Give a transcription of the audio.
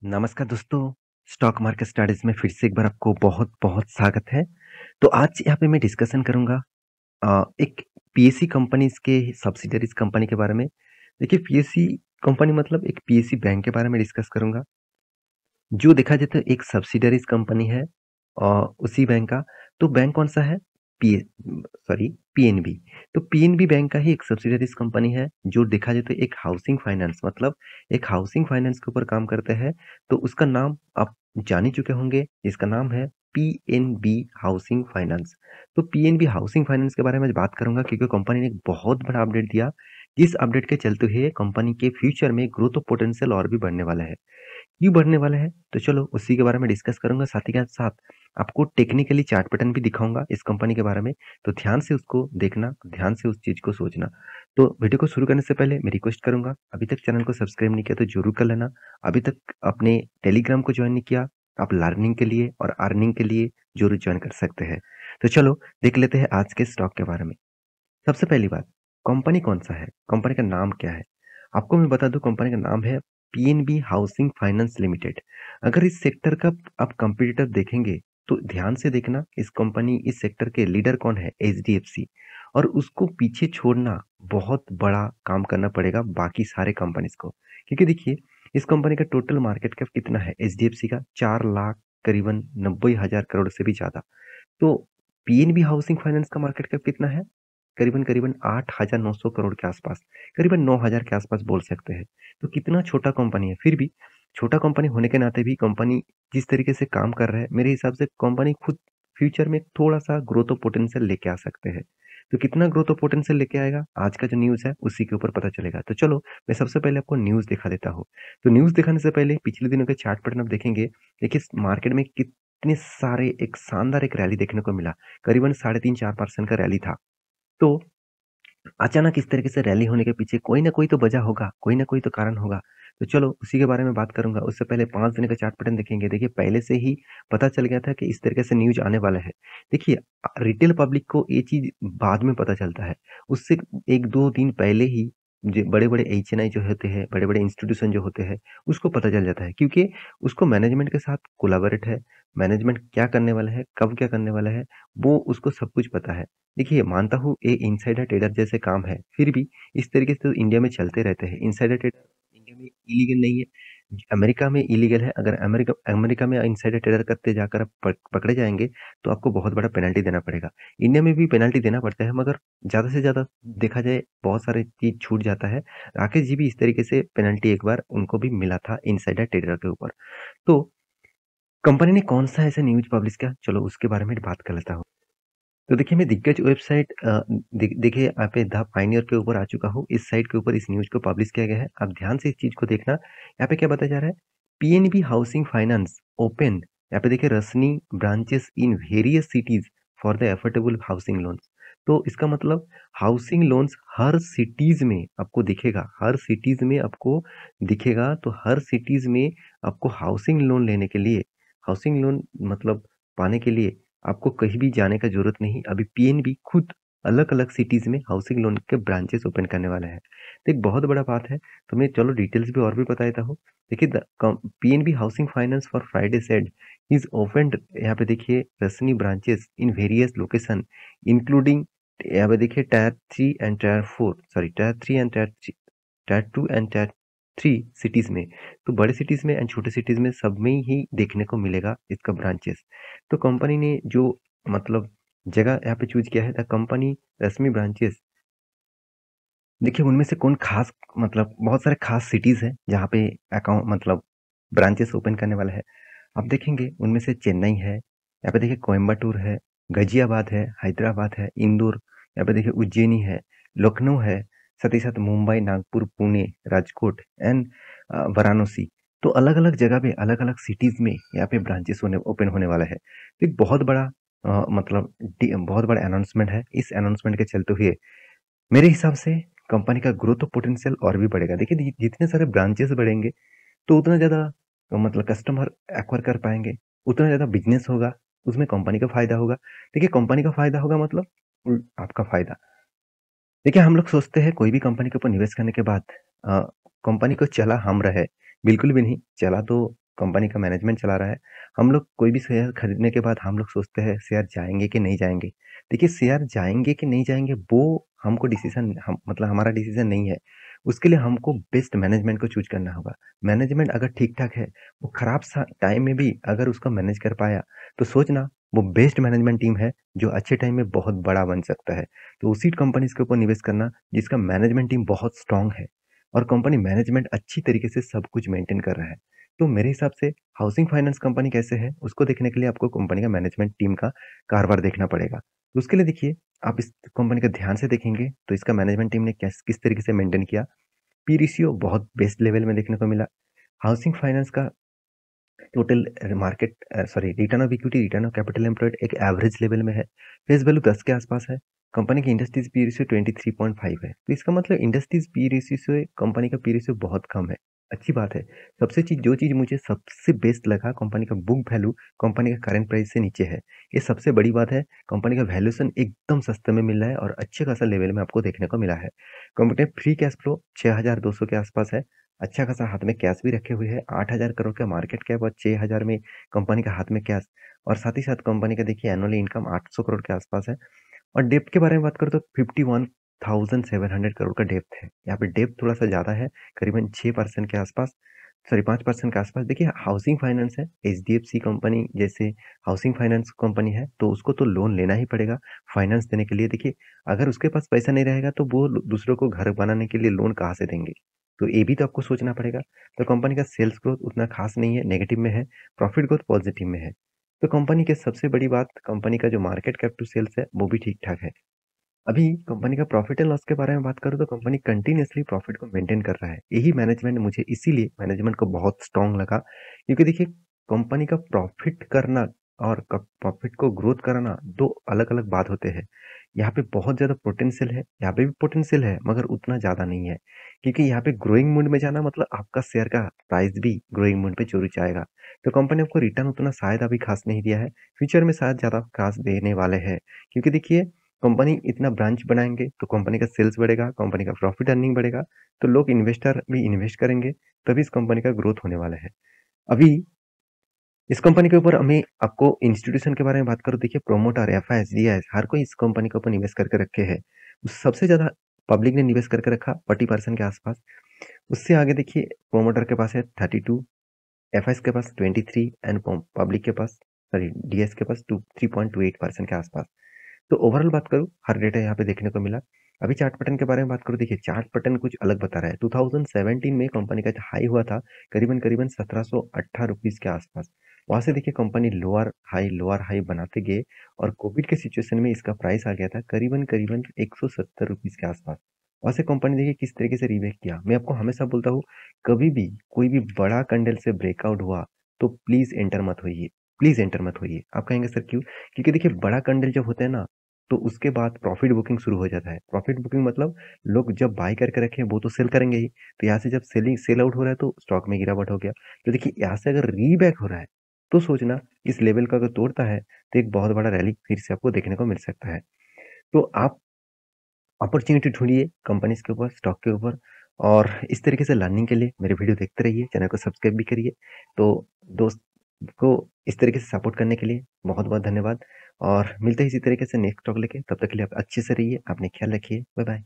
नमस्कार दोस्तों, stock market studies में फिर से एक बार आपको बहुत-बहुत स्वागत है। तो आज यहाँ पे मैं डिस्कशन करूँगा एक पीएससी कंपनीज़ के सब्सिडियरीज़ कंपनी के बारे में। देखिए पीएससी कंपनी मतलब एक पीएससी बैंक के बारे में डिस्कस करूँगा, जो देखा जाए तो एक सब्सिडियरीज़ कंपनी है उसी बैंक का। तो बैंक कौन-सा है? पीए सॉरी पीएनबी। तो पीएनबी बैंक का ही एक सब्सिडियरीज़ कंपनी है, जो देखा जाए तो एक हाउसिंग फाइनेंस मतलब एक हाउसिंग फाइनेंस के ऊपर काम करते हैं। तो उसका नाम आप जान ही चुके होंगे, इसका नाम है पीएनबी हाउसिंग फाइनेंस। तो पीएनबी हाउसिंग फाइनेंस के बारे में आज बात करूँगा क्योंकि कंपनी ने एक बहुत बड़ा अपडेट दिया, जिस अपडेट के चलते हुए कंपनी के फ्यूचर में ग्रोथ पोटेंशियल और भी बढ़ने वाला है। क्यों बढ़ने वाला है? तो चलो उसी के बारे में डिस्कस करूँगा, साथ ही के साथ आपको टेक्निकली चार्ट पैटर्न भी दिखाऊँगा इस कंपनी के बारे में, तो ध्यान से उसको देखना, ध्यान से उस चीज़ को सोचना। तो वीडियो को शुरू करने से पहले मैं रिक्वेस्ट करूँगा, अभी तक चैनल को सब्सक्राइब नहीं किया तो ज़रूर कर लेना। अभी तक अपने टेलीग्राम को जॉइन नहीं किया, आप लर्निंग के लिए और अर्निंग के लिए ज़रूर जॉइन कर सकते हैं। तो चलो देख लेते हैं आज के स्टॉक के बारे में। सबसे पहली बात, कंपनी कौन-सा है? कंपनी का नाम क्या है? आपको मैं बता दूँ कंपनी का नाम है पीएनबी हाउसिंग फाइनेंस लिमिटेड। अगर इस सेक्टर का आप कॉम्पिटिटर देखेंगे, तो ध्यान से देखना इस सेक्टर के लीडर कौन है? एचडीएफसी। और उसको पीछे छोड़ना बहुत बड़ा काम करना पड़ेगा बाकी सारे कंपनीज़ को। क्योंकि देखिए, इस कंपनी का टोटल मार्केट कैप कितना है एचडीएफसी का? 4 लाख करीबन 90,000 करोड़ से भी ज़्यादा। तो पीएनबी हाउसिंग फाइनेंस का मार्केट कैप कितना है? करीबन-करीबन 8,900 करोड़ के आसपास, करीबन 9,000 के आसपास बोल सकते हैं। तो कितना छोटा कंपनी है, फिर भी छोटा कंपनी होने के नाते भी कंपनी जिस तरीके से काम कर रहा है, मेरे हिसाब से कंपनी खुद फ्यूचर में थोड़ा-सा ग्रोथ ऑफ पोटेंशियल लेके आ सकते हैं। तो कितना ग्रोथ ऑफ पोटेंशियल लेके आएगा, आज का जो न्यूज़ है, उसी के ऊपर पता चलेगा। तो चलो, मैं सबसे पहले आपको न्यूज़ दिखा देता हूँ। तो न्यूज़ दिखाने से पहले पिछले दिनों के चार्ट पैटर्न आप देखेंगे, देखिए इस मार्केट में कितने सारे एक शानदार एक रैली देखने को मिला। करीबन 3.5-4% का रैली था। तो अचानक इस तरीके से रैली होने के पीछे कोई ना कोई तो वजह होगा, कोई ना कोई तो कारण होगा। तो चलो उसी के बारे में बात करूँगा। उससे पहले 5 दिन का चार्ट पैटर्न देखेंगे। देखिए पहले से ही पता चल गया था कि इस तरीके से न्यूज़ आने वाला है। देखिए रिटेल पब्लिक को ये चीज़ बाद में पता चलता है। उससे 1-2 दिन पहले ही जो बड़े-बड़े एचएनआई जो होते हैं, बड़े-बड़े इंस्टीट्यूशन जो होते हैं, उसको पता चल जाता है क्योंकि उसको मैनेजमेंट के साथ कोलैबोरेट है। मैनेजमेंट क्या करने वाला है, कब क्या करने वाला है, वो उसको सब कुछ पता है। देखिए, मानता हूँ ये इनसाइडर ट्रेडर जैसे काम है, फिर भी इस तरीके से तो इंडिया में चलते रहते हैं। इनसाइडर ट्रेडर इंडिया में इलीगल नहीं है, अमेरिका में इलीगल है। अगर अमेरिका अमेरिका में इनसाइडर ट्रेडर करते जाकर आप पकड़े जाएँगे, तो आपको बहुत बड़ा पेनल्टी देना पड़ेगा। इंडिया में भी पेनल्टी देना पड़ता है, मगर ज़्यादा से ज़्यादा देखा जाए बहुत सारे चीज़ छूट जाता है। राकेश जी भी इस तरीके से पेनल्टी एक बार उनको भी मिला था इनसाइडर ट्रेडर के ऊपर। तो कंपनी ने कौन-सा ऐसा न्यूज़ पब्लिश किया, चलो उसके बारे में बात कर लेता हूँ। तो देखिए मैं दिग्गज वेबसाइट देखिए यहाँ पे द पायनियर के ऊपर आ चुका हूँ। इस साइट के ऊपर इस न्यूज़ को पब्लिश किया गया है। आप ध्यान से इस चीज़ को देखना। यहाँ पे क्या बताया जा रहा है? पीएनबी हाउसिंग फाइनेंस ओपन यहाँ पे देखिए रसनी branches in various cities for the affordable housing loans. तो इसका मतलब हाउसिंग लोन्स हर सिटीज़ में आपको दिखेगा, हर सिटीज़ में आपको दिखेगा। तो हर सिटीज़ में आपको हाउसिंग लोन लेने के लिए हाउसिंग लोन मतलब पाने के लिए आपको कहीं भी जाने का ज़रूरत नहीं। अभी पीएनबी खुद अलग-अलग सिटीज़ में हाउसिंग लोन के ब्रांचेस ओपन करने वाला है। तो एक बहुत बड़ा बात है, तो मैं चलो डिटेल्स भी और भी बता देता हूँ। देखिए the come PNB housing finance for Friday said is opened यहाँ पे देखिए रसनी branches in various location including यहाँ पे देखिए tier 3 and tier 4 sorry tier 2 and tier 3 cities में। तो बड़े सिटीज़ में एंड छोटे सिटीज़ में सब में ही देखने को मिलेगा इसका ब्रांचेस। तो कंपनी ने जो मतलब जगह यहाँ पे चूज़ किया है द कंपनी रश्मि ब्रांचेस देखिए उनमें से कौन खास मतलब बहुत सारे खास सिटीज़ हैं जहाँ पे अकाउंट मतलब ब्रांचेस ओपन करने वाला है। आप देखेंगे उनमें से चेन्नई है, यहाँ पे देखिए कोयम्बटूर है, गाज़ियाबाद है, हैदराबाद है, इंदौर, यहाँ पे देखिए उज्जैनी है, लखनऊ है, साथ ही साथ मुंबई, नागपुर, पुणे, राजकोट एंड वाराणसी। तो अलग-अलग जगह पे अलग-अलग सिटीज़ में यहाँ पे ब्रांचेस होने ओपन होने वाला है। तो एक बहुत बड़ा बहुत बड़ा अनाउंसमेंट है। इस अनाउंसमेंट के चलते हुए मेरे हिसाब से कंपनी का ग्रोथ पोटेंशियल और भी बढ़ेगा। देखिए जितने सारे ब्रांचेस बढ़ेंगे तो उतना ज़्यादा मतलब कस्टमर एक्वायर कर पाएँगे, उतना ज़्यादा बिज़नेस होगा, उसमें कंपनी का फ़ायदा होगा। देखिए कंपनी का फ़ायदा होगा मतलब आपका फ़ायदा। देखिए हम लोग सोचते हैं कोई भी कंपनी के ऊपर निवेश करने के बाद अ, कंपनी को चला हम रहे, बिल्कुल भी नहीं। चला तो कंपनी का मैनेजमेंट चला रहा है। हम लोग कोई भी शेयर खरीदने के बाद हम लोग सोचते हैं शेयर जाएँगे कि नहीं जाएँगे। देखिए शेयर जाएँगे कि नहीं जाएँगे वो हमको डिसीज़न हम मतलब हमारा डिसीज़न नहीं है। उसके लिए हमको बेस्ट मैनेजमेंट को चूज़ करना होगा। मैनेजमेंट अगर ठीक-ठाक है, वो खराब सा टाइम में भी अगर उसको मैनेज कर पाया, तो सोचना वो बेस्ट मैनेजमेंट टीम है, जो अच्छे टाइम में बहुत बड़ा बन सकता है। तो उसी कंपनीज़ के ऊपर निवेश करना जिसका मैनेजमेंट टीम बहुत स्ट्रॉन्ग है और कंपनी मैनेजमेंट अच्छी तरीके से सब कुछ मेंटेन कर रहा है। तो मेरे हिसाब से हाउसिंग फाइनेंस कंपनी कैसे है, उसको देखने के लिए आपको कंपनी का मैनेजमेंट टीम का कारोबार देखना पड़ेगा। तो उसके लिए देखिए, आप इस कंपनी को ध्यान से देखेंगे, तो इसका मैनेजमेंट टीम ने कैस किस तरीके से मेंटेन किया। पी रेशियो बहुत बेस्ट लेवल में देखने को मिला। हाउसिंग फाइनेंस का total market sorry return of equity, return of capital employed एक एवरेज लेवल में है। फेस वैल्यू 10 के आसपास है। कंपनी की इंडस्ट्रीज पी रेशियो 23.5 है। तो इसका मतलब इंडस्ट्रीज पी रेशियो से कंपनी का पी रेशियो बहुत कम है। अच्छी बात है। जो चीज़ मुझे सबसे बेस्ट लगा कंपनी का बुक वैल्यू कंपनी का करंट प्राइस से नीचे है। ये सबसे बड़ी बात है। कंपनी का वैल्यूएशन एकदम सस्ते में मिल रहा है और अच्छे खासा लेवल में आपको देखने को मिला है। कंपनी फ्री कैश फ्लो 6200 के आसपास है। अच्छा खासा हाथ में कैश भी रखे हुए हैं। 8000 करोड़ का मार्केट कैप और 6000 में कंपनी का हाथ में कैश और साथ ही साथ कंपनी का देखिए एनुअल इनकम 800 करोड़ के आसपास है। और डेप्थ के बारे में बात करूँ तो 51,700 करोड़ का डेप्थ है। यहाँ पे डेप्थ थोड़ा-सा ज़्यादा है, करीबन 6% के आसपास, सॉरी 5% के आसपास। देखिए हाउसिंग फाइनेंस है, एचडीएफसी कंपनी जैसे हाउसिंग फाइनेंस कंपनी है, तो उसको तो लोन लेना ही पड़ेगा फाइनेंस देने के लिए। देखिए, अगर उसके पास पैसा नहीं रहेगा तो वो दूसरों को घर बनाने के लिए लोन कहाँ से देंगे? तो ये भी तो आपको सोचना पड़ेगा। तो कंपनी का सेल्स ग्रोथ उतना खास नहीं है, नेगेटिव में है, प्रॉफिट ग्रोथ पॉजिटिव में है। तो कंपनी की सबसे बड़ी बात कंपनी का जो मार्केट कैप टू सेल्स है, वो भी ठीक-ठाक है। अभी कंपनी का प्रॉफिट एंड लॉस के बारे में बात करूँ तो कंपनी कंटिन्यूअसली प्रॉफिट को मेंटेन कर रहा है। यही मैनेजमेंट मुझे इसीलिए मैनेजमेंट को बहुत स्ट्रॉन्ग लगा क्योंकि देखिए कंपनी का प्रॉफिट करना और प्रॉफिट को ग्रोथ कराना दो अलग-अलग बात होते हैं। यहाँ पे बहुत ज़्यादा पोटेंशियल है, यहाँ पे भी पोटेंशियल है मगर उतना ज़्यादा नहीं है। क्योंकि यहाँ पे ग्रोइंग मोड में जाना मतलब आपका शेयर का प्राइस भी ग्रोइंग मोड पे ज़रूर जाएगा। तो कंपनी आपको रिटर्न उतना शायद अभी खास नहीं दिया है, फ्यूचर में शायद ज़्यादा खास देने वाले हैं। क्योंकि देखिए कंपनी इतना ब्रांच बनाएँगे तो कंपनी का सेल्स बढ़ेगा, कंपनी का प्रॉफिट अर्निंग बढ़ेगा, तो लोग इन्वेस्टर भी इन्वेस्ट करेंगे, तभी इस कंपनी का ग्रोथ होने वाला है। अभी इस कंपनी के ऊपर हमें आपको इंस्टीट्यूशन के बारे में बात करूँ देखिए प्रोमोटर, एफआईएस, डीआईएस हर कोई इस कंपनी के ऊपर निवेश करके रखे हैं। सबसे ज़्यादा पब्लिक ने निवेश करके रखा 40% के आसपास। उससे आगे देखिए प्रोमोटर के पास है 32, एफआईएस के पास 23 एंड पब्लिक के पास सॉरी डीएस के पास 3.28% के आसपास। तो ओवरऑल बात करूँ, हर डेटा यहाँ पे देखने को मिला। अभी चार्ट पैटर्न के बारे में बात करूँ, देखिए चार्ट पैटर्न कुछ अलग बता रहा है। 2017 में कंपनी का जो हाई हुआ था, करीबन-करीबन ₹1718 के आसपास। वहाँ से देखिए कंपनी लोअर हाई बनाते गए और कोविड के सिचुएशन में इसका प्राइस आ गया था करीबन-करीबन ₹170 के आसपास। वहाँ से कंपनी देखिए किस तरीके से रिवैम्प किया। मैं आपको हमेशा बोलता हूँ, कभी भी कोई भी बड़ा कैंडल से ब्रेकआउट हुआ, तो प्लीज़ एंटर मत होइए। आप कहेंगे सर क्यों? क्योंकि देखिए बड़ा कैंडल जब होता है ना तो उसके बाद प्रॉफिट बुकिंग शुरू हो जाता है। प्रॉफिट बुकिंग मतलब लोग जब बाय करके रखे हैं वो तो सेल करेंगे ही। तो यहाँ से जब सेल आउट हो रहा है तो स्टॉक में गिरावट हो गया। तो देखिए यहाँ से अगर रीबैक हो रहा है तो सोचना इस लेवल का अगर तोड़ता है तो एक बहुत बड़ा रैली फिर से आपको देखने को मिल सकता है। तो आप अपॉर्च्युनिटी ढूँढिए कंपनीज़ के ऊपर, स्टॉक के ऊपर और इस तरीके से लर्निंग के लिए मेरे वीडियो देखते रहिए, चैनल को सब्सक्राइब भी करिए। तो दोस्त को इस तरीके से सपोर्ट करने के लिए बहुत-बहुत धन्यवाद और मिलते हैं इसी तरीके से नेक्स्ट टॉक लेके, तब तक के लिए आप अच्छे से रहिए, अपने ख्याल रखिए। Bye bye.